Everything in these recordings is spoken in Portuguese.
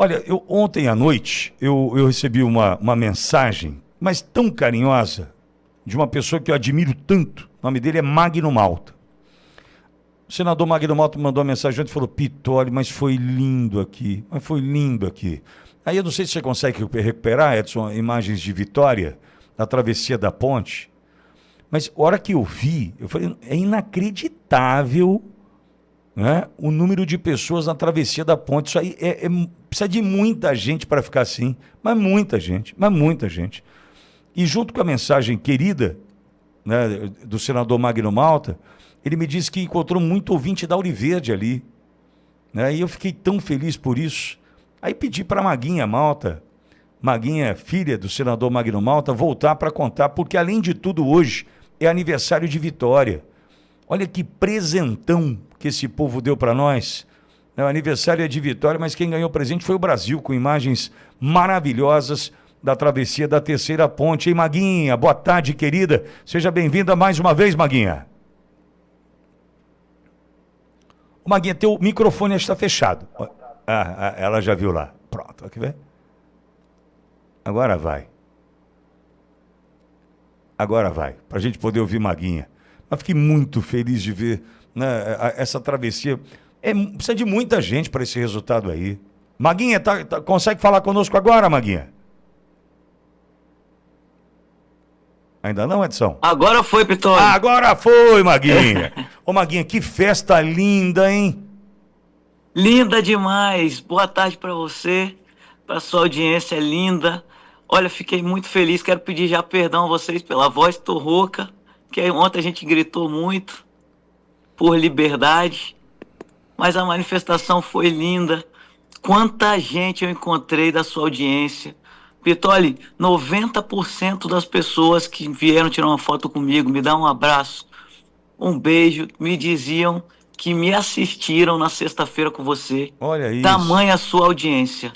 Olha, ontem à noite eu recebi uma mensagem, mas tão carinhosa, de uma pessoa que eu admiro tanto. O nome dele é Magno Malta. O senador Magno Malta me mandou uma mensagem e falou: Pitoli, mas foi lindo aqui, mas foi lindo aqui. Aí eu não sei se você consegue recuperar, Edson, imagens de Vitória, da travessia da ponte. Mas a hora que eu vi, eu falei, é inacreditável, né, o número de pessoas na travessia da ponte. Isso aí precisa de muita gente para ficar assim, mas muita gente, mas muita gente. E junto com a mensagem querida, né, do senador Magno Malta, ele me disse que encontrou muito ouvinte da Auriverde ali, né, e eu fiquei tão feliz por isso. Aí pedi para Maguinha Malta, Maguinha, filha do senador Magno Malta, voltar para contar, porque além de tudo hoje é aniversário de Vitória. Olha que presentão que esse povo deu para nós. O aniversário é de Vitória, mas quem ganhou o presente foi o Brasil, com imagens maravilhosas da travessia da Terceira Ponte. Hein, Maguinha? Boa tarde, querida. Seja bem-vinda mais uma vez, Maguinha. Ô, Maguinha, teu microfone está fechado. Ela já viu lá. Pronto, aqui vem. Agora vai. Agora vai, para a gente poder ouvir Maguinha. Mas fiquei muito feliz de ver, né, essa travessia. Precisa de muita gente para esse resultado aí. Maguinha, consegue falar conosco agora, Maguinha? Ainda não, Edson? Agora foi, Pitoli. Agora foi, Maguinha. Ô, Maguinha, que festa linda, hein? Linda demais. Boa tarde para você, para sua audiência linda. Olha, fiquei muito feliz. Quero pedir já perdão a vocês pela voz, tô rouca, que ontem a gente gritou muito por liberdade, mas a manifestação foi linda. Quanta gente eu encontrei da sua audiência. Pitoli, 90% das pessoas que vieram tirar uma foto comigo, me dar um abraço, um beijo, me diziam que me assistiram na sexta-feira com você. Olha isso. Tamanha a sua audiência.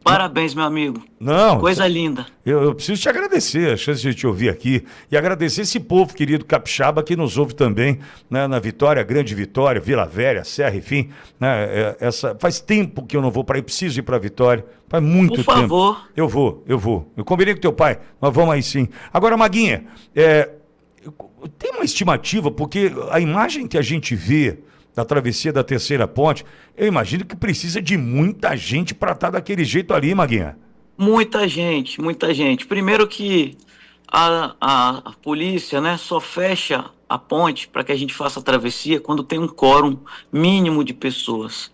Parabéns, meu amigo. Não. Coisa linda. Eu preciso te agradecer a chance de te ouvir aqui e agradecer esse povo querido capixaba que nos ouve também, né, na Vitória, Grande Vitória, Vila Velha, Serra, enfim. Né, faz tempo que eu não vou para aí, preciso ir para Vitória. Faz muito tempo. Por favor. Eu vou. Eu combinei com teu pai, nós vamos aí sim. Agora, Maguinha, tem uma estimativa, porque a imagem que a gente vê da travessia da Terceira Ponte, eu imagino que precisa de muita gente para estar daquele jeito ali, Maguinha. Muita gente, muita gente. Primeiro que a polícia, né, só fecha a ponte para que a gente faça a travessia quando tem um quórum mínimo de pessoas,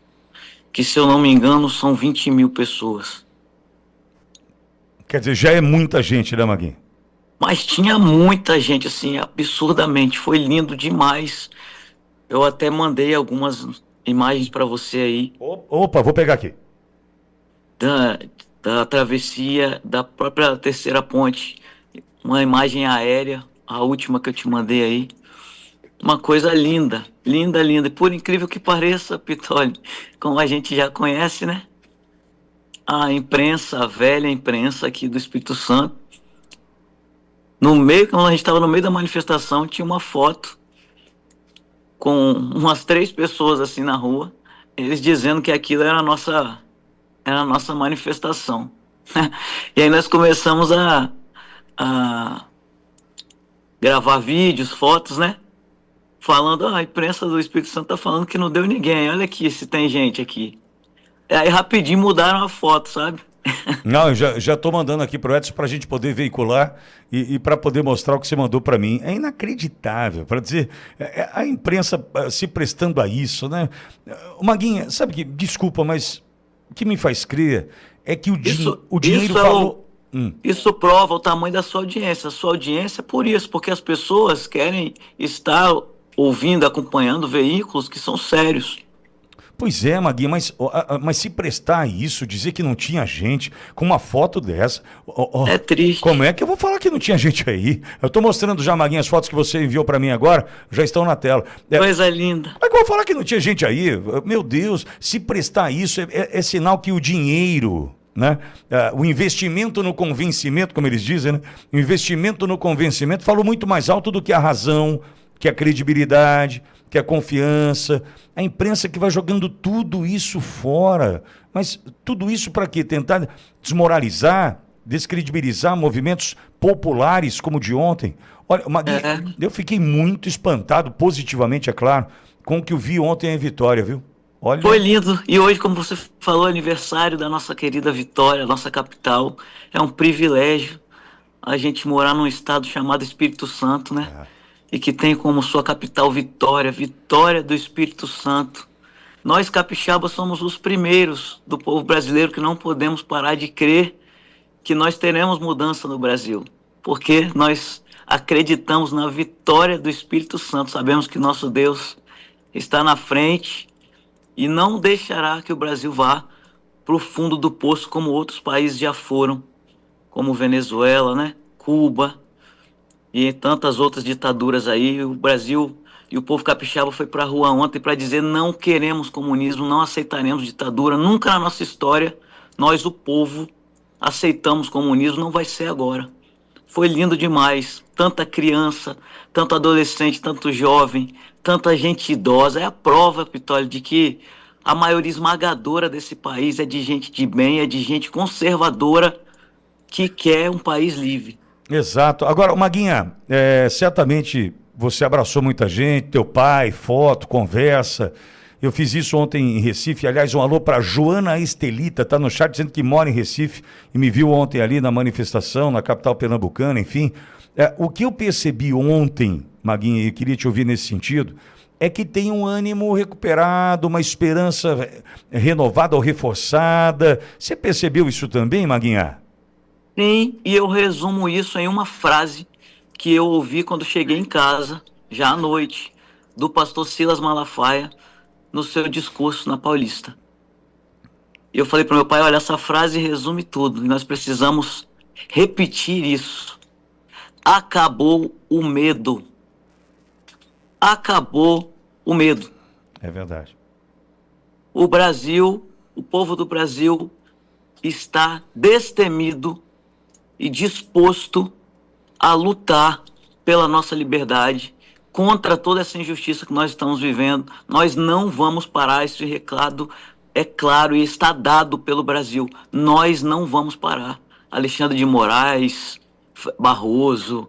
que, se eu não me engano, são 20 mil pessoas. Quer dizer, já é muita gente, né, Maguinha? Mas tinha muita gente, assim, absurdamente. Foi lindo demais. Eu até mandei algumas imagens para você aí. Opa, vou pegar aqui. Da travessia da própria Terceira Ponte. Uma imagem aérea, a última que eu te mandei aí. Uma coisa linda, linda, linda. E por incrível que pareça, Pitoli, como a gente já conhece, né? A imprensa, a velha imprensa aqui do Espírito Santo. No meio, quando a gente estava no meio da manifestação, tinha uma foto com umas 3 pessoas assim na rua, eles dizendo que aquilo era a nossa manifestação. E aí nós começamos a gravar vídeos, fotos, né? Falando, a imprensa do Espírito Santo tá falando que não deu ninguém, olha aqui se tem gente aqui. E aí rapidinho mudaram a foto, sabe? Não, eu já estou mandando aqui para o Edson para a gente poder veicular e para poder mostrar o que você mandou para mim. É inacreditável, para dizer, a imprensa se prestando a isso, né? Maguinha, sabe que, desculpa, mas o que me faz crer é que o dinheiro falou... Isso prova o tamanho da sua audiência. A sua audiência é por isso, porque as pessoas querem estar ouvindo, acompanhando veículos que são sérios. Pois é, Maguinha, mas se prestar a isso, dizer que não tinha gente, com uma foto dessa... é triste. Como é que eu vou falar que não tinha gente aí? Eu estou mostrando já, Maguinha, as fotos que você enviou para mim agora, já estão na tela. Coisa linda. Como é que eu vou falar que não tinha gente aí? Meu Deus, se prestar a isso é sinal que o dinheiro... Né? O investimento no convencimento, como eles dizem, né? O investimento no convencimento falou muito mais alto do que a razão, que a credibilidade, que a confiança. A imprensa que vai jogando tudo isso fora. Mas tudo isso para quê? Tentar desmoralizar, descredibilizar movimentos populares como o de ontem. Olha, Maguinha, eu fiquei muito espantado, positivamente, é claro, com o que eu vi ontem em Vitória, viu? Olha. Foi lindo. E hoje, como você falou, aniversário da nossa querida Vitória, nossa capital. É um privilégio a gente morar num estado chamado Espírito Santo, né? E que tem como sua capital Vitória, Vitória do Espírito Santo. Nós, capixabas, somos os primeiros do povo brasileiro que não podemos parar de crer que nós teremos mudança no Brasil. Porque nós acreditamos na vitória do Espírito Santo. Sabemos que nosso Deus está na frente e não deixará que o Brasil vá para o fundo do poço como outros países já foram, como Venezuela, né? Cuba e tantas outras ditaduras aí. O Brasil e o povo capixaba foi para a rua ontem para dizer: não queremos comunismo, não aceitaremos ditadura. Nunca na nossa história nós, o povo, aceitamos comunismo, não vai ser agora. Foi lindo demais. Tanta criança, tanto adolescente, tanto jovem, tanta gente idosa. É a prova, Pitoli, de que a maioria esmagadora desse país é de gente de bem, é de gente conservadora que quer um país livre. Exato. Agora, Maguinha, certamente você abraçou muita gente, teu pai, foto, conversa. Eu fiz isso ontem em Recife. Aliás, um alô para Joana Estelita, tá no chat dizendo que mora em Recife e me viu ontem ali na manifestação, na capital pernambucana, enfim. O que eu percebi ontem, Maguinha, e eu queria te ouvir nesse sentido, é que tem um ânimo recuperado, uma esperança renovada ou reforçada. Você percebeu isso também, Maguinha? Sim, e eu resumo isso em uma frase que eu ouvi quando cheguei em casa, já à noite, do pastor Silas Malafaia, no seu discurso na Paulista. E eu falei para meu pai: olha, essa frase resume tudo, e nós precisamos repetir isso. Acabou o medo. Acabou o medo. É verdade. O Brasil, o povo do Brasil está destemido e disposto a lutar pela nossa liberdade, contra toda essa injustiça que nós estamos vivendo. Nós não vamos parar. Esse recado é claro e está dado pelo Brasil. Nós não vamos parar. Alexandre de Moraes, Barroso,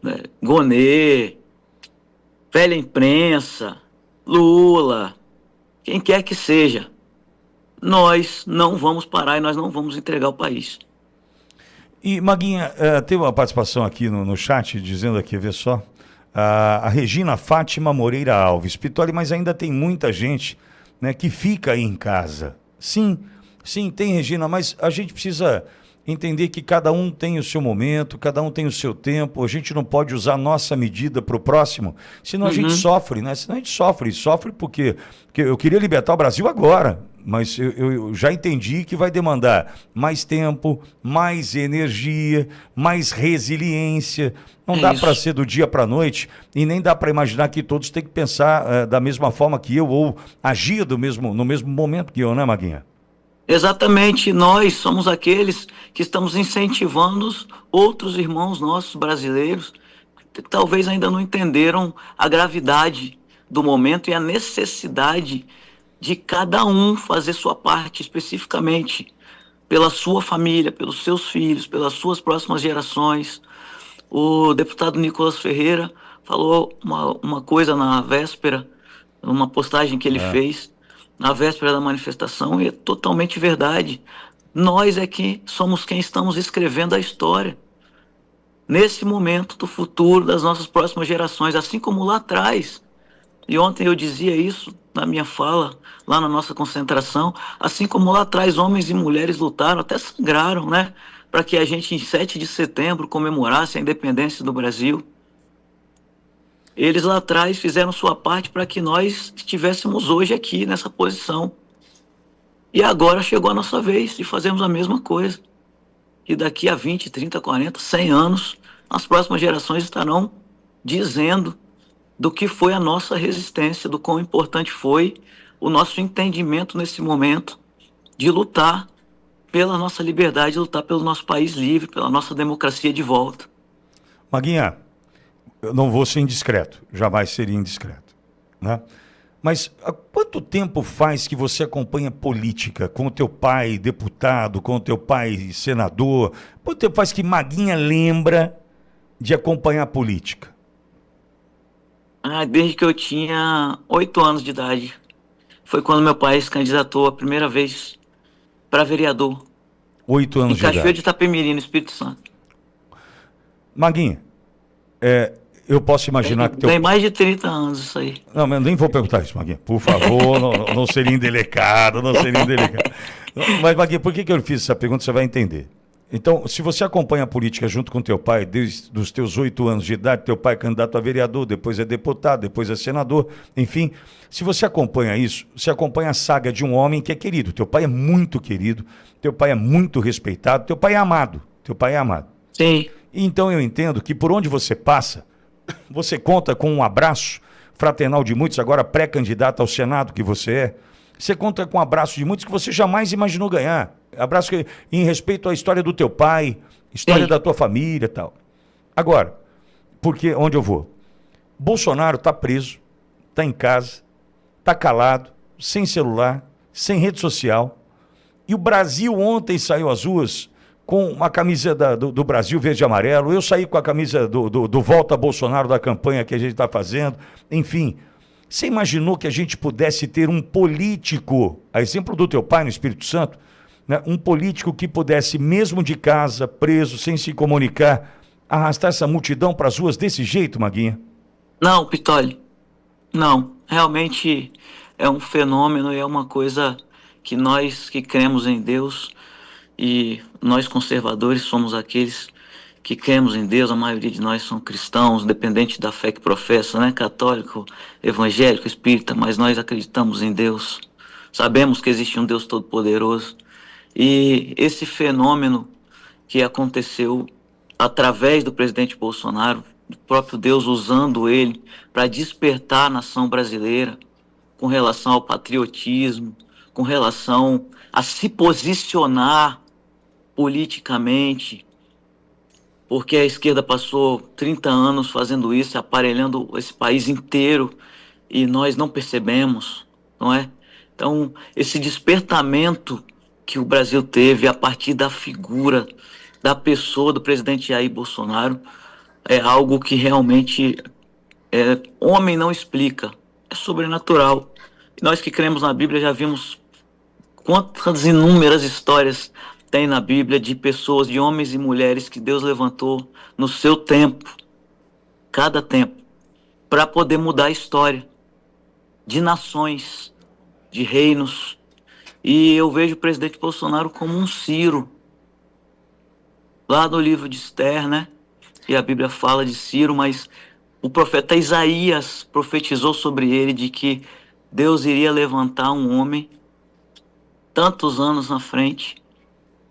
né, Gonê, velha imprensa, Lula, quem quer que seja, nós não vamos parar e nós não vamos entregar o país. E, Maguinha, teve uma participação aqui no chat, dizendo aqui, vê só, a Regina Fátima Moreira Alves. Pitoli, mas ainda tem muita gente, né, que fica aí em casa. Sim, tem, Regina, mas a gente precisa entender que cada um tem o seu momento, cada um tem o seu tempo. A gente não pode usar a nossa medida para o próximo, senão a gente sofre, né? Senão a gente sofre porque eu queria libertar o Brasil agora, mas eu já entendi que vai demandar mais tempo, mais energia, mais resiliência. Não dá para ser do dia para a noite e nem dá para imaginar que todos têm que pensar da mesma forma que eu ou agir no mesmo momento que eu, né, Maguinha? Exatamente, nós somos aqueles que estamos incentivando outros irmãos nossos brasileiros que talvez ainda não entenderam a gravidade do momento e a necessidade de cada um fazer sua parte especificamente pela sua família, pelos seus filhos, pelas suas próximas gerações. O deputado Nicolas Ferreira falou uma coisa na véspera, uma postagem que ele fez na véspera da manifestação, e é totalmente verdade. Nós é que somos quem estamos escrevendo a história nesse momento do futuro das nossas próximas gerações, assim como lá atrás. E ontem eu dizia isso na minha fala, lá na nossa concentração, assim como lá atrás homens e mulheres lutaram, até sangraram, né, para que a gente em 7 de setembro comemorasse a independência do Brasil. Eles lá atrás fizeram sua parte para que nós estivéssemos hoje aqui nessa posição. E agora chegou a nossa vez de fazermos a mesma coisa. E daqui a 20, 30, 40, 100 anos, as próximas gerações estarão dizendo do que foi a nossa resistência, do quão importante foi o nosso entendimento nesse momento de lutar pela nossa liberdade, de lutar pelo nosso país livre, pela nossa democracia de volta. Maguinha, eu não vou ser indiscreto, jamais seria indiscreto, né? Mas há quanto tempo faz que você acompanha política? Com o teu pai deputado, com o teu pai senador? Quanto tempo faz que Maguinha lembra de acompanhar a política? Desde que eu tinha 8 anos de idade. Foi quando meu pai se candidatou a primeira vez para vereador 8 anos em de Cachoeira de idade. Itapemirim, no Espírito Santo. Maguinha, eu posso imaginar que teu... Tem mais de 30 anos isso aí. Não, mas nem vou perguntar isso, Maguinha. Por favor, não seria indelicado, não seria indelicado. Mas, Maguinha, por que eu fiz essa pergunta? Você vai entender. Então, se você acompanha a política junto com teu pai, desde os teus 8 anos de idade, teu pai é candidato a vereador, depois é deputado, depois é senador, enfim, se você acompanha isso, você acompanha a saga de um homem que é querido. Teu pai é muito querido, teu pai é muito respeitado, teu pai é amado, teu pai é amado. Sim, Então eu entendo que por onde você passa, você conta com um abraço fraternal de muitos, agora pré-candidato ao Senado que você é. Você conta com um abraço de muitos que você jamais imaginou ganhar. Abraço em respeito à história do teu pai, história sim. da tua família e tal. Agora, porque onde eu vou? Bolsonaro está preso, está em casa, está calado, sem celular, sem rede social. E o Brasil ontem saiu às ruas com uma camisa do Brasil verde e amarelo. Eu saí com a camisa do Volta Bolsonaro da campanha que a gente está fazendo. Enfim, você imaginou que a gente pudesse ter um político, a exemplo do teu pai no Espírito Santo, né, um político que pudesse, mesmo de casa, preso, sem se comunicar, arrastar essa multidão para as ruas desse jeito, Maguinha? Não, Pitoli, não. Realmente é um fenômeno e é uma coisa que nós que cremos em Deus e nós conservadores somos aqueles que cremos em Deus, a maioria de nós são cristãos, independente da fé que professa, né? Católico, evangélico, espírita, mas nós acreditamos em Deus. Sabemos que existe um Deus todo-poderoso. E esse fenômeno que aconteceu através do presidente Bolsonaro, o próprio Deus usando ele para despertar a nação brasileira com relação ao patriotismo, com relação a se posicionar politicamente, porque a esquerda passou 30 anos fazendo isso, aparelhando esse país inteiro e nós não percebemos, não é? Então, esse despertamento que o Brasil teve a partir da figura, da pessoa do presidente Jair Bolsonaro, é algo que realmente homem não explica, é sobrenatural. Nós que cremos na Bíblia já vimos quantas inúmeras histórias tem na Bíblia de pessoas, de homens e mulheres que Deus levantou no seu tempo, cada tempo, para poder mudar a história de nações, de reinos. E eu vejo o presidente Bolsonaro como um Ciro, lá no livro de Esther, né? E a Bíblia fala de Ciro, mas o profeta Isaías profetizou sobre ele de que Deus iria levantar um homem tantos anos na frente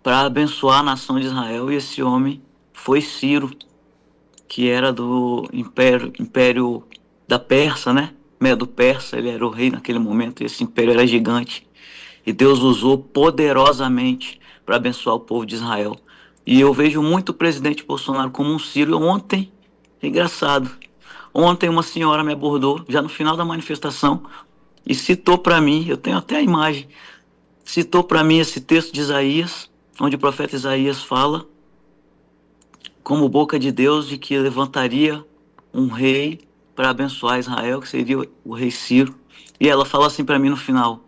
para abençoar a nação de Israel, e esse homem foi Ciro, que era do império da Pérsia, né? Medo-Persa, ele era o rei naquele momento, e esse império era gigante. E Deus usou poderosamente para abençoar o povo de Israel. E eu vejo muito o presidente Bolsonaro como um Ciro. Ontem, engraçado, ontem uma senhora me abordou, já no final da manifestação, e citou para mim, eu tenho até a imagem, citou para mim esse texto de Isaías, onde o profeta Isaías fala, como boca de Deus, de que levantaria um rei para abençoar Israel, que seria o rei Ciro. E ela fala assim para mim no final,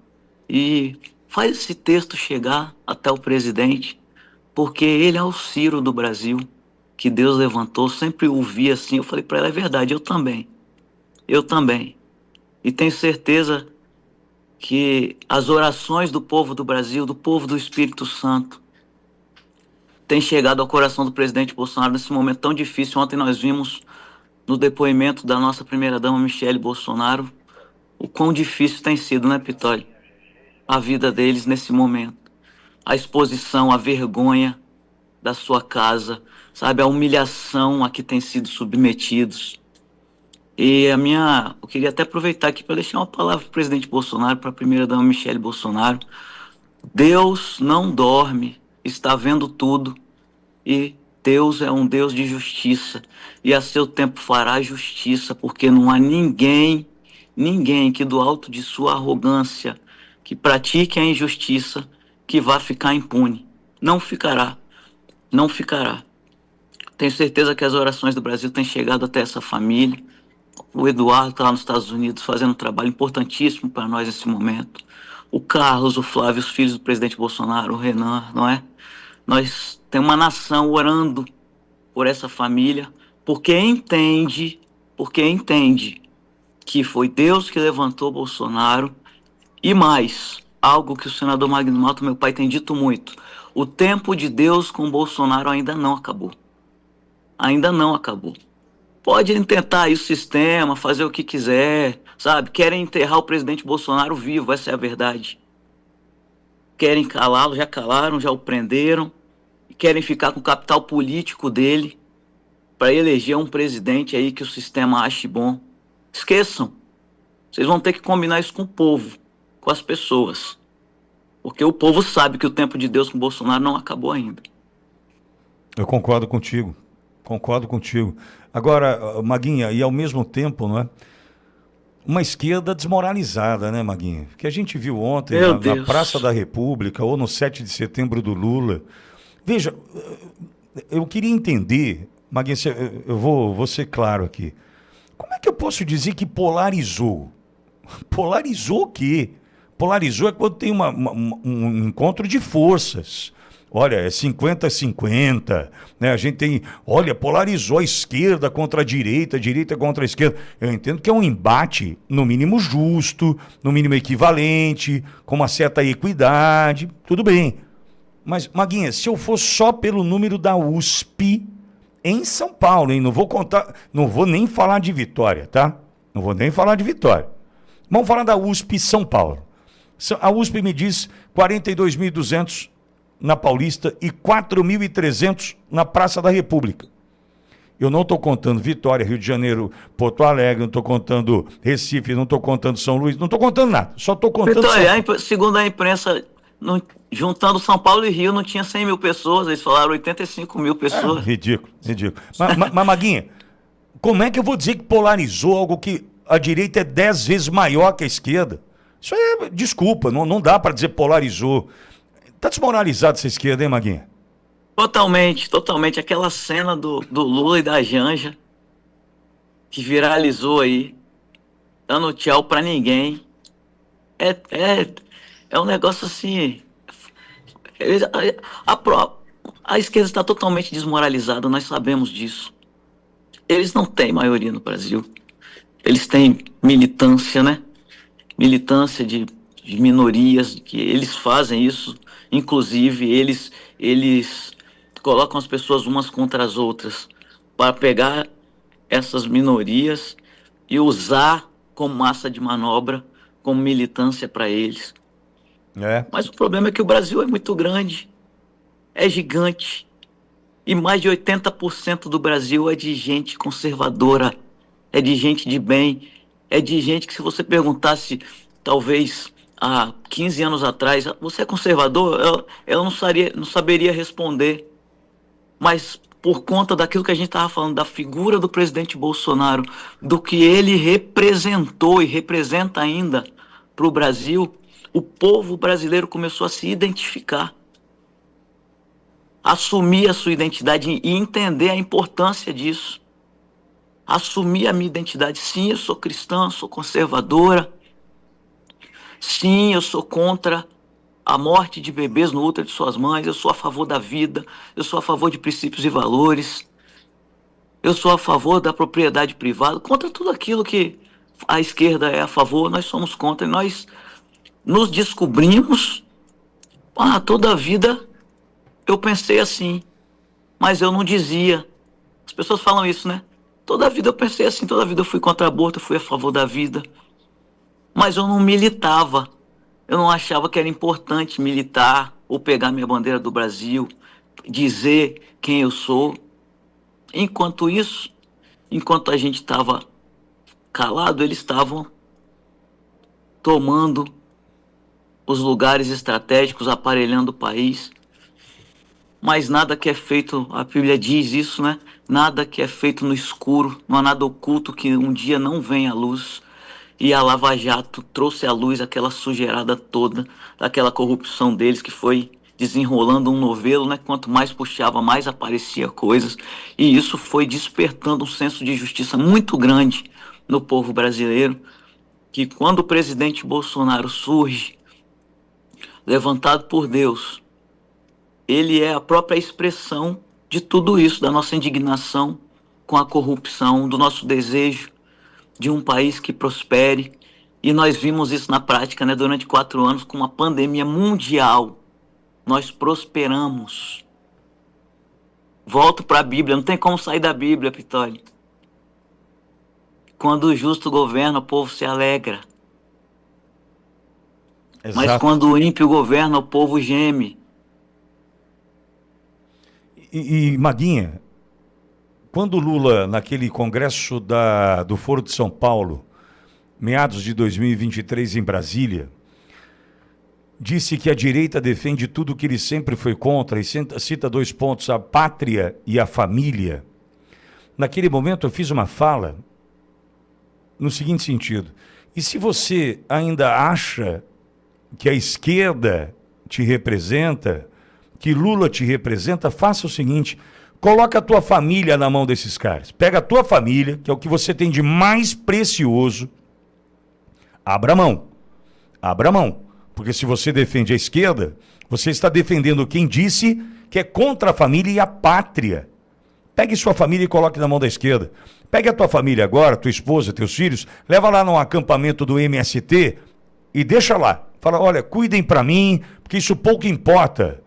e faz esse texto chegar até o presidente, porque ele é o Ciro do Brasil, que Deus levantou. Sempre ouvi assim, eu falei para ela, é verdade, eu também. E tenho certeza que as orações do povo do Brasil, do povo do Espírito Santo, têm chegado ao coração do presidente Bolsonaro nesse momento tão difícil. Ontem nós vimos no depoimento da nossa primeira-dama, Michele Bolsonaro, o quão difícil tem sido, né, Pitoli? A vida deles nesse momento. A exposição, a vergonha da sua casa, sabe? A humilhação a que têm sido submetidos. E eu queria até aproveitar aqui para deixar uma palavra para o presidente Bolsonaro, para a primeira-dama Michele Bolsonaro. Deus não dorme, está vendo tudo, e Deus é um Deus de justiça, e a seu tempo fará justiça, porque não há ninguém ninguém que do alto de sua arrogância, que pratique a injustiça, que vá ficar impune. Não ficará, não ficará. Tenho certeza que as orações do Brasil têm chegado até essa família. O Eduardo está lá nos Estados Unidos fazendo um trabalho importantíssimo para nós nesse momento. O Carlos, o Flávio, os filhos do presidente Bolsonaro, o Renan, não é? Nós temos uma nação orando por essa família, porque entende que foi Deus que levantou Bolsonaro e mais, algo que o senador Magno Malta, meu pai, tem dito muito. O tempo de Deus com Bolsonaro ainda não acabou. Ainda não acabou. Pode tentar aí o sistema, fazer o que quiser, sabe? Querem enterrar o presidente Bolsonaro vivo, essa é a verdade. Querem calá-lo, já calaram, já o prenderam. Querem ficar com o capital político dele para eleger um presidente aí que o sistema ache bom. Esqueçam. Vocês vão ter que combinar isso com o povo, com as pessoas. Porque o povo sabe que o tempo de Deus com o Bolsonaro não acabou ainda. Eu concordo contigo. Concordo contigo. Agora, Maguinha, e ao mesmo tempo, não é? Uma esquerda desmoralizada, né, Maguinha? Que a gente viu ontem na Praça da República ou no 7 de setembro do Lula. Veja, eu queria entender, Maguinha, eu vou ser claro aqui. Como é que eu posso dizer que polarizou? Polarizou o quê? Polarizou é quando tem um encontro de forças. Olha, é 50-50, né? A gente tem, olha, polarizou a esquerda contra a direita contra a esquerda. Eu entendo que é um embate, no mínimo justo, no mínimo equivalente, com uma certa equidade, tudo bem. Mas, Maguinha, se eu for só pelo número da USP em São Paulo, hein? Não vou contar, não vou nem falar de Vitória, tá? Não vou nem falar de Vitória. Vamos falar da USP São Paulo. A USP me diz 42.200 na Paulista e 4.300 na Praça da República. Eu não estou contando Vitória, Rio de Janeiro, Porto Alegre, não estou contando Recife, não estou contando São Luís, não estou contando nada. Só estou contando... Vitória, segundo a imprensa, juntando São Paulo e Rio, não tinha 100 mil pessoas, eles falaram 85 mil pessoas. Ridículo, ridículo. Mas, Maguinha, como é que eu vou dizer que polarizou algo que a direita é 10 vezes maior que a esquerda? Isso é, desculpa, não dá para dizer polarizou. Tá desmoralizado essa esquerda, hein, Maguinha? Totalmente, totalmente. Aquela cena do Lula e da Janja, que viralizou aí, dando tchau pra ninguém. É um negócio assim... A esquerda está totalmente desmoralizada, nós sabemos disso. Eles não têm maioria no Brasil. Eles têm militância, né? Militância de minorias, que eles fazem isso. Inclusive, eles colocam as pessoas umas contra as outras para pegar essas minorias e usar como massa de manobra, como militância para eles. Mas o problema é que o Brasil é muito grande, é gigante, e mais de 80% do Brasil é de gente conservadora, é de gente de bem, é de gente que, se você perguntasse, talvez há 15 anos atrás, você é conservador? Eu não saberia responder. Mas por conta daquilo que a gente estava falando, da figura do presidente Bolsonaro, do que ele representou e representa ainda para o Brasil, o povo brasileiro começou a se identificar, assumir a sua identidade e entender a importância disso. Assumir a minha identidade. Sim, eu sou cristã, sou conservadora. Sim, eu sou contra a morte de bebês no útero de suas mães, eu sou a favor da vida, eu sou a favor de princípios e valores, eu sou a favor da propriedade privada, contra tudo aquilo que a esquerda é a favor, nós somos contra, e nós nos descobrimos, toda a vida eu pensei assim, mas eu não dizia. As pessoas falam isso, né? Toda a vida eu pensei assim, toda a vida eu fui contra aborto, eu fui a favor da vida. Mas eu não militava, eu não achava que era importante militar ou pegar minha bandeira do Brasil, dizer quem eu sou. Enquanto isso, enquanto a gente estava calado, eles estavam tomando os lugares estratégicos, aparelhando o país. Mas nada que é feito, a Bíblia diz isso, né? Nada que é feito no escuro, não há nada oculto que um dia não venha à luz. E a Lava Jato trouxe à luz aquela sujeirada toda, daquela corrupção deles que foi desenrolando um novelo, né? Quanto mais puxava, mais aparecia coisas. E isso foi despertando um senso de justiça muito grande no povo brasileiro, que quando o presidente Bolsonaro surge, levantado por Deus, ele é a própria expressão de tudo isso, da nossa indignação com a corrupção, do nosso desejo de um país que prospere. E nós vimos isso na prática, né? Durante 4 anos, com uma pandemia mundial, nós prosperamos. Volto para a Bíblia, não tem como sair da Bíblia, Pitoli. Quando o justo governa, o povo se alegra. Exato. Mas quando o ímpio governa, o povo geme. E Maguinha, quando o Lula, naquele congresso do Foro de São Paulo, meados de 2023 em Brasília, disse que a direita defende tudo que ele sempre foi contra e cita 2 pontos, a pátria e a família. Naquele momento eu fiz uma fala no seguinte sentido: e se você ainda acha que a esquerda te representa, que Lula te representa, faça o seguinte: coloca a tua família na mão desses caras. Pega a tua família, que é o que você tem de mais precioso, abra mão. Abra mão. Porque se você defende a esquerda, você está defendendo quem disse que é contra a família e a pátria. Pegue sua família e coloque na mão da esquerda. Pegue a tua família agora, tua esposa, teus filhos, leva lá num acampamento do MST e deixa lá. Fala, olha, cuidem para mim, porque isso pouco importa.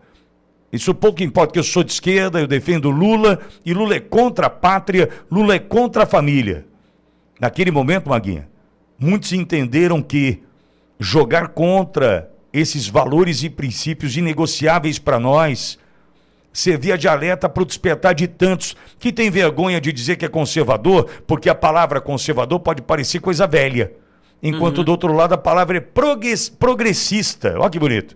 Isso pouco importa, que eu sou de esquerda, eu defendo Lula, e Lula é contra a pátria, Lula é contra a família. Naquele momento, Maguinha, muitos entenderam que jogar contra esses valores e princípios inegociáveis para nós servia de alerta para o despertar de tantos que têm vergonha de dizer que é conservador, porque a palavra conservador pode parecer coisa velha, enquanto do outro lado a palavra é progressista. Olha que bonito.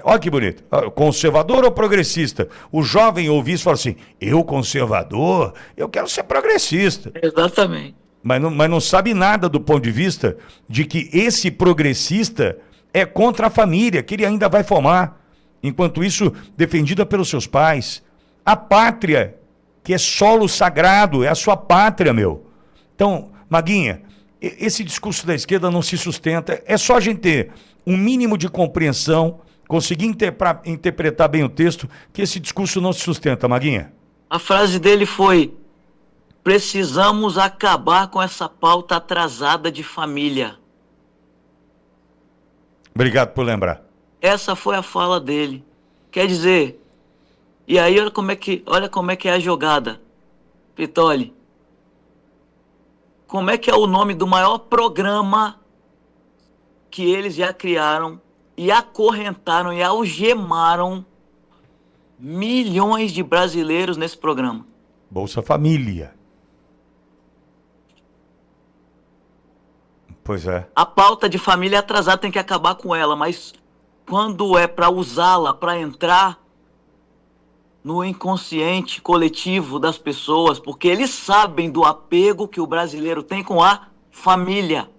Olha que bonito. Conservador ou progressista? O jovem ouve isso e fala assim: eu conservador? Eu quero ser progressista. Exatamente. Mas não sabe nada do ponto de vista de que esse progressista é contra a família, que ele ainda vai formar. Enquanto isso, defendida pelos seus pais. A pátria, que é solo sagrado, é a sua pátria, meu. Então, Maguinha, esse discurso da esquerda não se sustenta. É só a gente ter um mínimo de compreensão, conseguir interpretar bem o texto, que esse discurso não se sustenta, Maguinha. A frase dele foi: precisamos acabar com essa pauta atrasada de família. Obrigado por lembrar. Essa foi a fala dele. Quer dizer, e aí olha como é que é a jogada, Pitoli. Como é que é o nome do maior programa que eles já criaram e acorrentaram e algemaram milhões de brasileiros nesse programa? Bolsa Família. Pois é. A pauta de família atrasada tem que acabar com ela, mas quando é para usá-la, para entrar no inconsciente coletivo das pessoas, porque eles sabem do apego que o brasileiro tem com a família,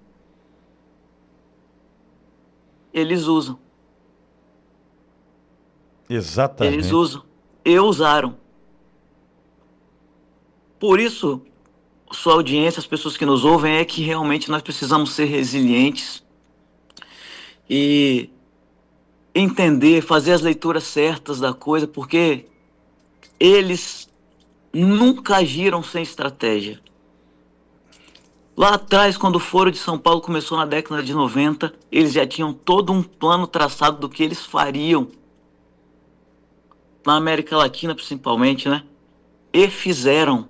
eles usam. Exatamente. Eles usam. E usaram. Por isso, sua audiência, as pessoas que nos ouvem, é que realmente nós precisamos ser resilientes e entender, fazer as leituras certas da coisa, porque eles nunca agiram sem estratégia. Lá atrás, quando o Foro de São Paulo começou na década de 90, eles já tinham todo um plano traçado do que eles fariam na América Latina, principalmente, né? E fizeram.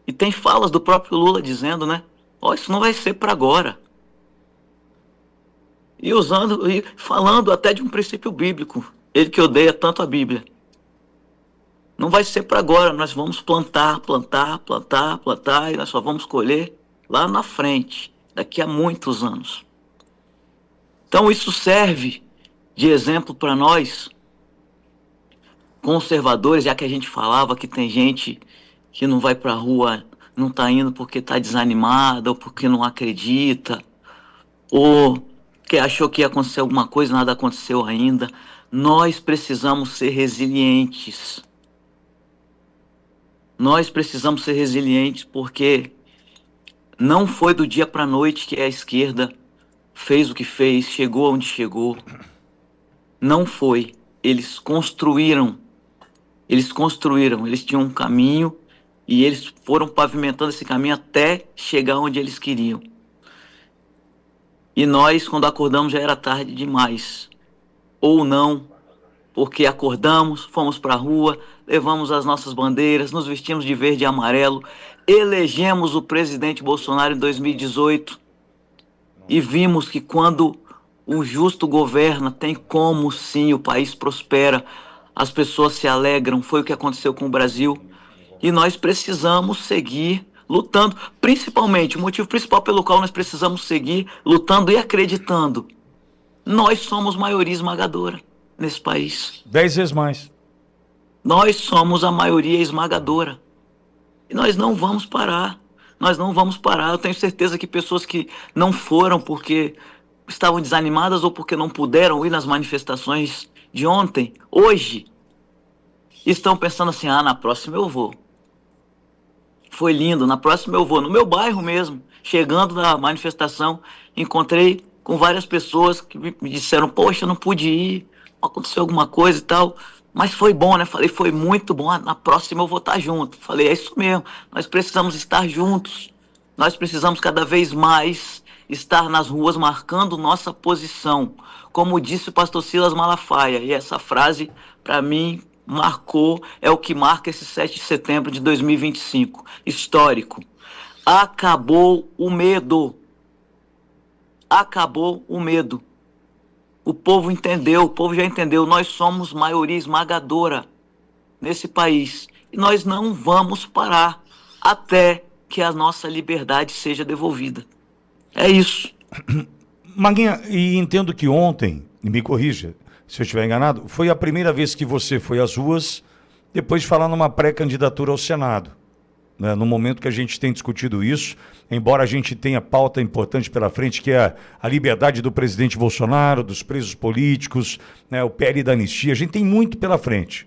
E tem falas do próprio Lula dizendo, né? Ó, isso não vai ser para agora. E falando até de um princípio bíblico. Ele que odeia tanto a Bíblia. Não vai ser para agora, nós vamos plantar, e nós só vamos colher lá na frente, daqui a muitos anos. Então isso serve de exemplo para nós, conservadores, já que a gente falava que tem gente que não vai para a rua não está indo porque está desanimada, ou porque não acredita, ou que achou que ia acontecer alguma coisa, nada aconteceu ainda. Nós precisamos ser resilientes. Nós precisamos ser resilientes porque não foi do dia para a noite que a esquerda fez o que fez, chegou onde chegou. Não foi. Eles tinham um caminho e eles foram pavimentando esse caminho até chegar onde eles queriam. E nós, quando acordamos, já era tarde demais. Ou não, porque acordamos, fomos para a rua, levamos as nossas bandeiras, nos vestimos de verde e amarelo, elegemos o presidente Bolsonaro em 2018 e vimos que quando o justo governa, tem como sim, o país prospera, as pessoas se alegram, foi o que aconteceu com o Brasil. E nós precisamos seguir lutando, principalmente, o motivo principal pelo qual nós precisamos seguir lutando e acreditando. Nós somos maioria esmagadora nesse país. 10 vezes mais. Nós somos a maioria esmagadora. E nós não vamos parar. Nós não vamos parar. Eu tenho certeza que pessoas que não foram porque estavam desanimadas ou porque não puderam ir nas manifestações de ontem, hoje, estão pensando assim, na próxima eu vou. Foi lindo, na próxima eu vou. No meu bairro mesmo, chegando na manifestação, encontrei com várias pessoas que me disseram, poxa, eu não pude ir, aconteceu alguma coisa e tal. Mas foi bom, né? Falei, foi muito bom. Na próxima eu vou estar junto. Falei, é isso mesmo. Nós precisamos estar juntos. Nós precisamos cada vez mais estar nas ruas marcando nossa posição. Como disse o pastor Silas Malafaia. E essa frase, para mim, marcou, é o que marca esse 7 de setembro de 2025. Histórico. Acabou o medo. Acabou o medo. O povo entendeu, o povo já entendeu, nós somos maioria esmagadora nesse país. E nós não vamos parar até que a nossa liberdade seja devolvida. É isso. Maguinha, e entendo que ontem, e me corrija se eu estiver enganado, foi a primeira vez que você foi às ruas depois de falar numa pré-candidatura ao Senado. Né? No momento que a gente tem discutido isso, embora a gente tenha pauta importante pela frente, que é a liberdade do presidente Bolsonaro, dos presos políticos, né, o PL da anistia, a gente tem muito pela frente.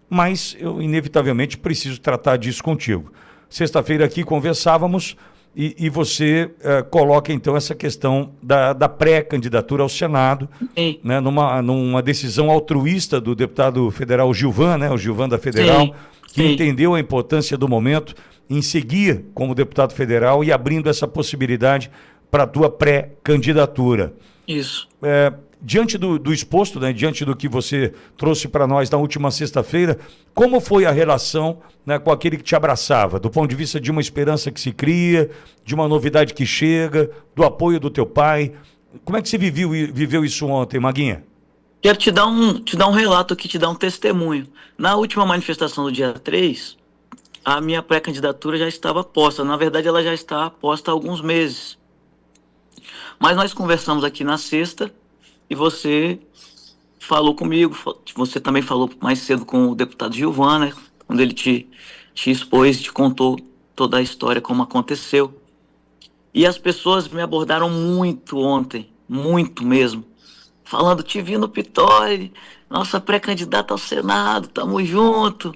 Mas eu, inevitavelmente, preciso tratar disso contigo. Sexta-feira aqui conversávamos e você coloca, então, essa questão da pré-candidatura ao Senado, né, numa decisão altruísta do deputado federal Gilvan, né, o Gilvan da Federal, sim, que sim, entendeu a importância do momento em seguir como deputado federal e abrindo essa possibilidade para a tua pré-candidatura. Isso. Diante do exposto, né, diante do que você trouxe para nós na última sexta-feira, como foi a relação, né, com aquele que te abraçava, do ponto de vista de uma esperança que se cria, de uma novidade que chega, do apoio do teu pai? Como é que você viveu isso ontem, Maguinha? Quero te dar um relato aqui, te dar um testemunho. Na última manifestação do dia 3, a minha pré-candidatura já estava posta. Na verdade, ela já está posta há alguns meses. Mas nós conversamos aqui na sexta e você falou comigo, você também falou mais cedo com o deputado Gilvan, né? Quando ele te expôs, te contou toda a história, como aconteceu. E as pessoas me abordaram muito ontem, muito mesmo. Falando, te vi no Pitoli, nossa pré-candidata ao Senado, tamo junto,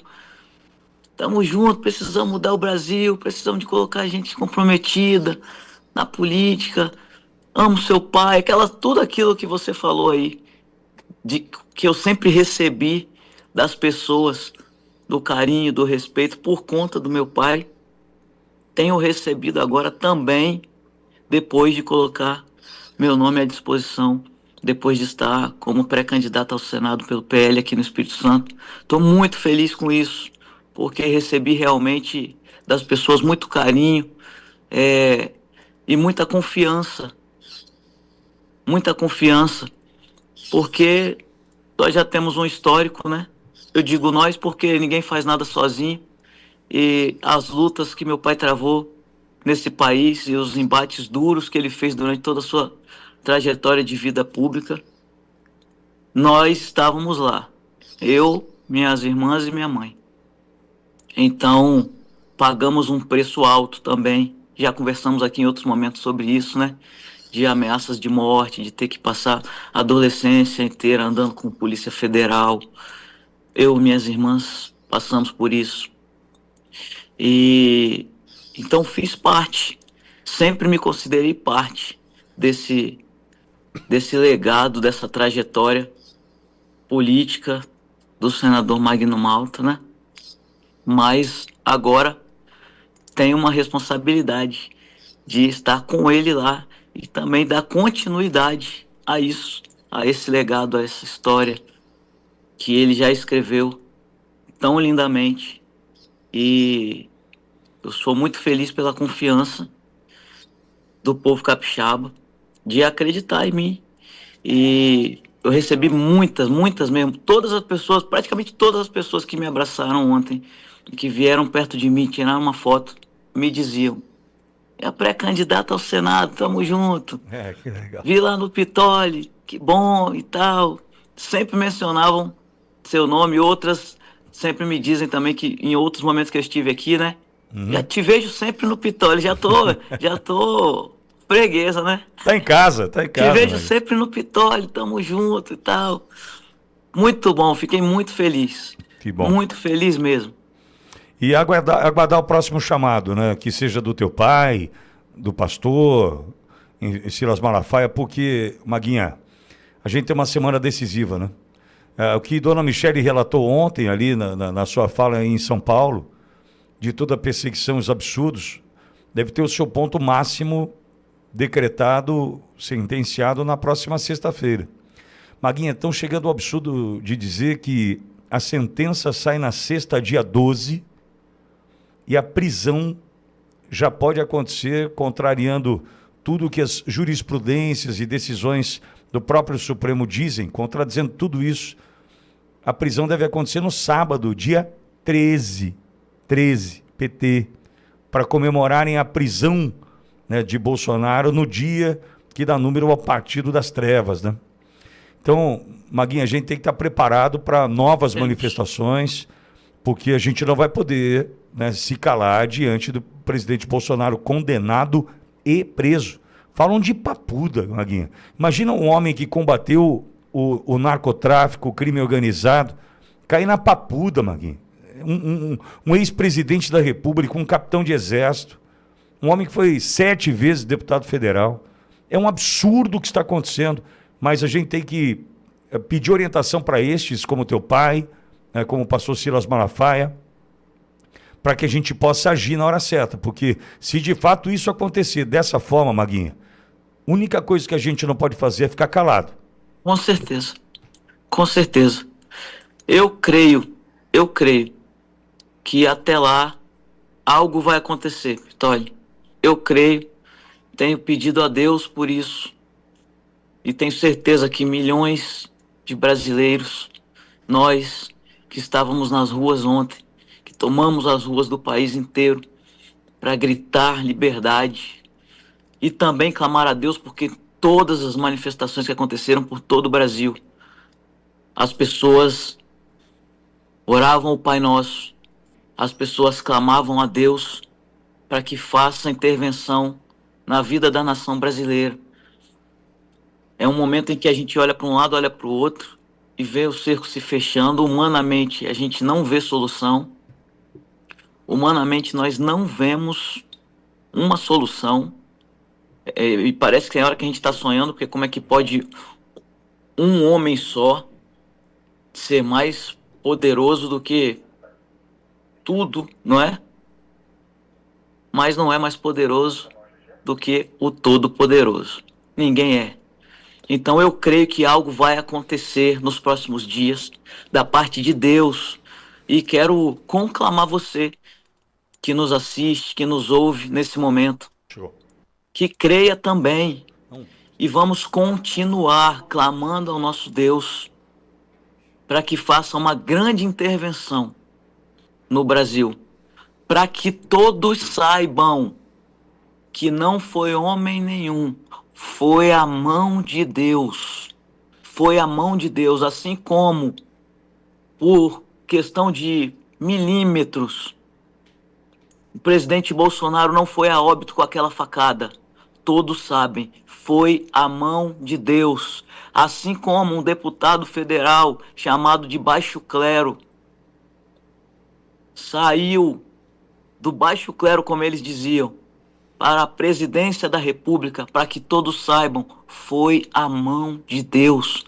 precisamos mudar o Brasil, precisamos de colocar gente comprometida na política, amo seu pai, tudo aquilo que você falou aí, que eu sempre recebi das pessoas, do carinho, do respeito, por conta do meu pai, tenho recebido agora também, depois de colocar meu nome à disposição, depois de estar como pré-candidato ao Senado pelo PL aqui no Espírito Santo. Estou muito feliz com isso, porque recebi realmente das pessoas muito carinho e muita confiança, porque nós já temos um histórico, né? Eu digo nós porque ninguém faz nada sozinho, e as lutas que meu pai travou nesse país e os embates duros que ele fez durante toda a sua trajetória de vida pública, nós estávamos lá, eu, minhas irmãs e minha mãe. Então, pagamos um preço alto também. Já conversamos aqui em outros momentos sobre isso, né? De ameaças de morte, de ter que passar a adolescência inteira andando com Polícia Federal. Eu e minhas irmãs passamos por isso. E então fiz parte, sempre me considerei parte desse, desse legado, dessa trajetória política do senador Magno Malta, né? Mas agora tenho uma responsabilidade de estar com ele lá e também dar continuidade a isso, a esse legado, a essa história que ele já escreveu tão lindamente. E eu sou muito feliz pela confiança do povo capixaba de acreditar em mim. E eu recebi muitas mesmo, todas as pessoas, praticamente todas as pessoas que me abraçaram ontem, que vieram perto de mim, tiraram uma foto, me diziam: é a pré-candidata ao Senado, tamo junto. Que legal. Vi lá no Pitoli, que bom e tal. Sempre mencionavam seu nome, outras sempre me dizem também que em outros momentos que eu estive aqui, né? Já te vejo sempre no Pitoli, já tô freguesa, né? Tá em casa, Te vejo Magno. sempre no Pitoli, tamo junto e tal. Muito bom, fiquei muito feliz. Que bom. Muito feliz mesmo. E aguardar o próximo chamado, né? Que seja do teu pai, do pastor, Silas Malafaia, porque, Maguinha, a gente tem uma semana decisiva, né? O que Dona Michele relatou ontem ali na sua fala em São Paulo, de toda a perseguição, os absurdos, deve ter o seu ponto máximo decretado, sentenciado na próxima sexta-feira. Maguinha, estão chegando ao absurdo de dizer que a sentença sai na sexta, dia 12, e a prisão já pode acontecer, contrariando tudo que as jurisprudências e decisões do próprio Supremo dizem, contradizendo tudo isso. A prisão deve acontecer no sábado, dia 13, PT, para comemorarem a prisão, né, de Bolsonaro no dia que dá número ao Partido das Trevas, né? Então, Maguinha, a gente tem que estar preparado para novas manifestações, porque a gente não vai poder, né, se calar diante do presidente Bolsonaro condenado e preso. Falam de papuda, Maguinha. Imagina um homem que combateu o narcotráfico, o crime organizado, cair na papuda, Maguinha. Um ex-presidente da República, um capitão de exército, um homem que foi 7 vezes deputado federal. É um absurdo o que está acontecendo, mas a gente tem que pedir orientação para estes, como teu pai, né, como o pastor Silas Malafaia, para que a gente possa agir na hora certa, porque se de fato isso acontecer dessa forma, Maguinha, a única coisa que a gente não pode fazer é ficar calado. Com certeza, com certeza. Eu creio que até lá algo vai acontecer, Vitória. Eu creio, tenho pedido a Deus por isso e tenho certeza que milhões de brasileiros, nós que estávamos nas ruas ontem, que tomamos as ruas do país inteiro para gritar liberdade e também clamar a Deus porque todas as manifestações que aconteceram por todo o Brasil, as pessoas oravam o Pai Nosso, as pessoas clamavam a Deus para que faça intervenção na vida da nação brasileira. É um momento em que a gente olha para um lado, olha para o outro e vê o cerco se fechando. Humanamente, a gente não vê solução. Humanamente, nós não vemos uma solução. E parece que tem hora que a gente está sonhando, porque como é que pode um homem só ser mais poderoso do que tudo, não é? Mas não é mais poderoso do que o Todo-Poderoso. Ninguém é. Então eu creio que algo vai acontecer nos próximos dias da parte de Deus. E quero conclamar você que nos assiste, que nos ouve nesse momento, que creia também. E vamos continuar clamando ao nosso Deus para que faça uma grande intervenção no Brasil, para que todos saibam que não foi homem nenhum, foi a mão de Deus. Foi a mão de Deus, assim como por questão de milímetros presidente Bolsonaro não foi a óbito com aquela facada. Todos sabem, foi a mão de Deus. Assim como um deputado federal chamado de baixo clero saiu do baixo clero, como eles diziam, para a presidência da República, para que todos saibam, foi a mão de Deus.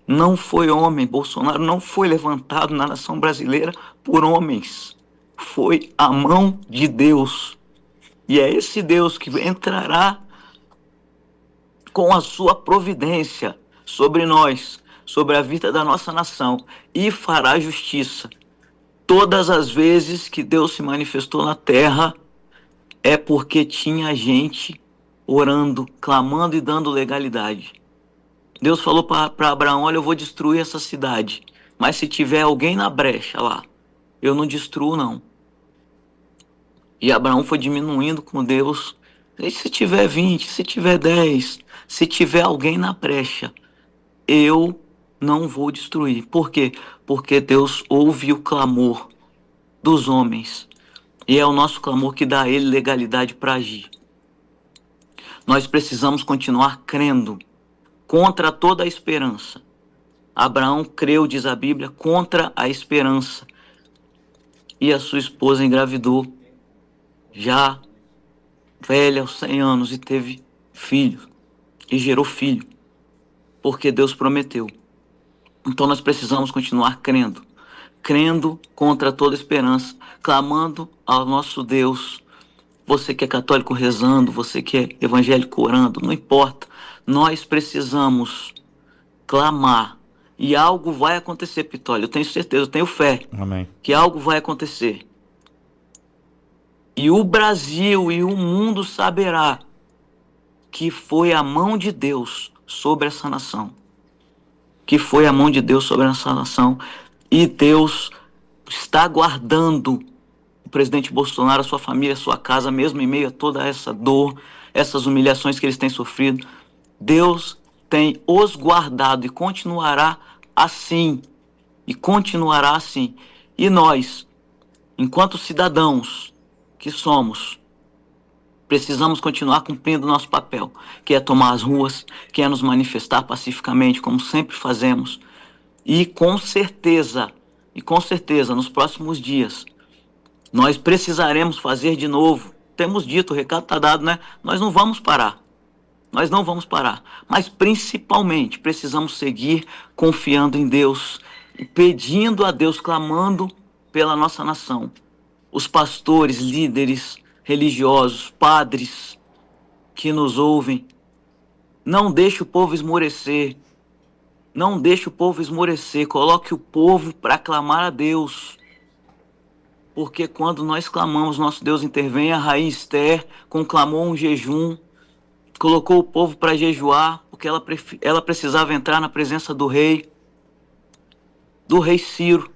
Não foi homem. Bolsonaro não foi levantado na nação brasileira por homens. Foi a mão de Deus. E é esse Deus que entrará com a sua providência sobre nós, sobre a vida da nossa nação, e fará justiça. Todas as vezes que Deus se manifestou na terra, é porque tinha gente orando, clamando e dando legalidade. Deus falou para Abraão, olha, eu vou destruir essa cidade, mas se tiver alguém na brecha lá, eu não destruo não. E Abraão foi diminuindo com Deus. E se tiver 20, se tiver 10, se tiver alguém na brecha, eu não vou destruir. Por quê? Porque Deus ouve o clamor dos homens. E é o nosso clamor que dá a ele legalidade para agir. Nós precisamos continuar crendo contra toda a esperança. Abraão creu, diz a Bíblia, contra a esperança. E a sua esposa engravidou, já velha, aos 100 anos, e teve filho. E gerou filho. Porque Deus prometeu. Então nós precisamos continuar crendo. Crendo contra toda esperança. Clamando ao nosso Deus. Você que é católico rezando, você que é evangélico orando, não importa. Nós precisamos clamar. E algo vai acontecer, Pitolio. Eu tenho certeza, eu tenho fé. Amém. Que algo vai acontecer. E o Brasil e o mundo saberá que foi a mão de Deus sobre essa nação. Que foi a mão de Deus sobre essa nação. E Deus está guardando o presidente Bolsonaro, a sua família, a sua casa, mesmo em meio a toda essa dor, essas humilhações que eles têm sofrido. Deus tem os guardado e continuará assim. E continuará assim. E nós, enquanto cidadãos que somos, precisamos continuar cumprindo o nosso papel, que é tomar as ruas, que é nos manifestar pacificamente, como sempre fazemos. E com certeza, nos próximos dias, nós precisaremos fazer de novo. Temos dito, o recado está dado, né? Nós não vamos parar. Nós não vamos parar. Mas principalmente precisamos seguir confiando em Deus e pedindo a Deus, clamando pela nossa nação. Os pastores, líderes religiosos, padres que nos ouvem, não deixe o povo esmorecer. Não deixe o povo esmorecer. Coloque o povo para clamar a Deus. Porque quando nós clamamos, nosso Deus intervém. A rainha Esther conclamou um jejum, colocou o povo para jejuar, porque ela precisava entrar na presença do rei Ciro,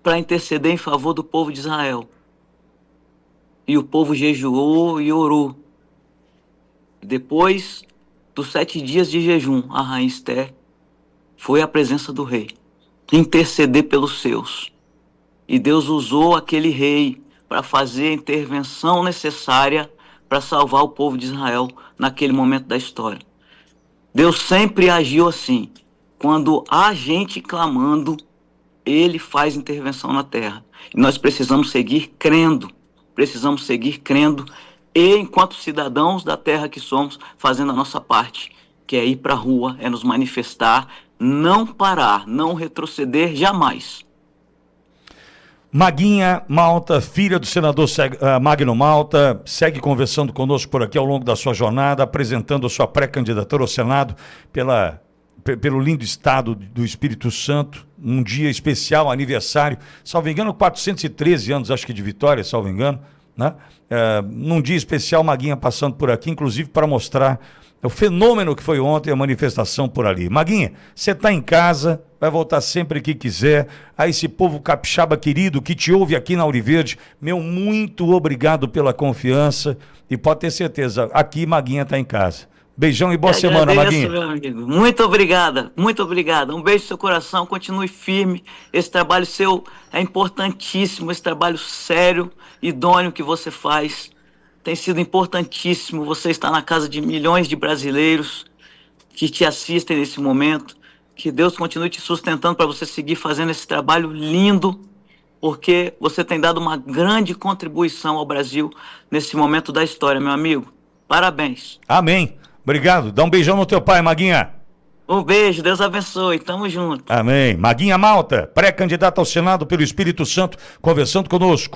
para interceder em favor do povo de Israel. E o povo jejuou e orou. Depois dos 7 dias de jejum, a rainha Esther foi à presença do rei, interceder pelos seus. E Deus usou aquele rei para fazer a intervenção necessária para salvar o povo de Israel naquele momento da história. Deus sempre agiu assim. Quando há gente clamando, Ele faz intervenção na terra. E nós precisamos seguir crendo. E enquanto cidadãos da terra que somos, fazendo a nossa parte, que é ir para a rua, é nos manifestar, não parar, não retroceder jamais. Maguinha Malta, filha do senador Magno Malta, segue conversando conosco por aqui ao longo da sua jornada, apresentando a sua pré-candidatura ao Senado pelo lindo estado do Espírito Santo, num dia especial, aniversário, salvo engano, 413 anos, acho que de vitória, salvo engano, né? Num dia especial, Maguinha passando por aqui, inclusive para mostrar o fenômeno que foi ontem a manifestação por ali. Maguinha, você está em casa, vai voltar sempre que quiser. A esse povo capixaba querido que te ouve aqui na Auriverde, meu muito obrigado pela confiança e pode ter certeza, aqui Maguinha está em casa. Beijão e boa Eu semana, agradeço, Maguinha. meu amigo. Muito obrigada, muito obrigada. Um beijo no seu coração, continue firme. Esse trabalho seu é importantíssimo, esse trabalho sério, idôneo que você faz. Tem sido importantíssimo. Você está na casa de milhões de brasileiros que te assistem nesse momento. Que Deus continue te sustentando para você seguir fazendo esse trabalho lindo, porque você tem dado uma grande contribuição ao Brasil nesse momento da história, meu amigo. Parabéns. Amém. Obrigado. Dá um beijão no teu pai, Maguinha. Um beijo, Deus abençoe. Tamo junto. Amém. Maguinha Malta, pré-candidata ao Senado pelo Espírito Santo, conversando conosco.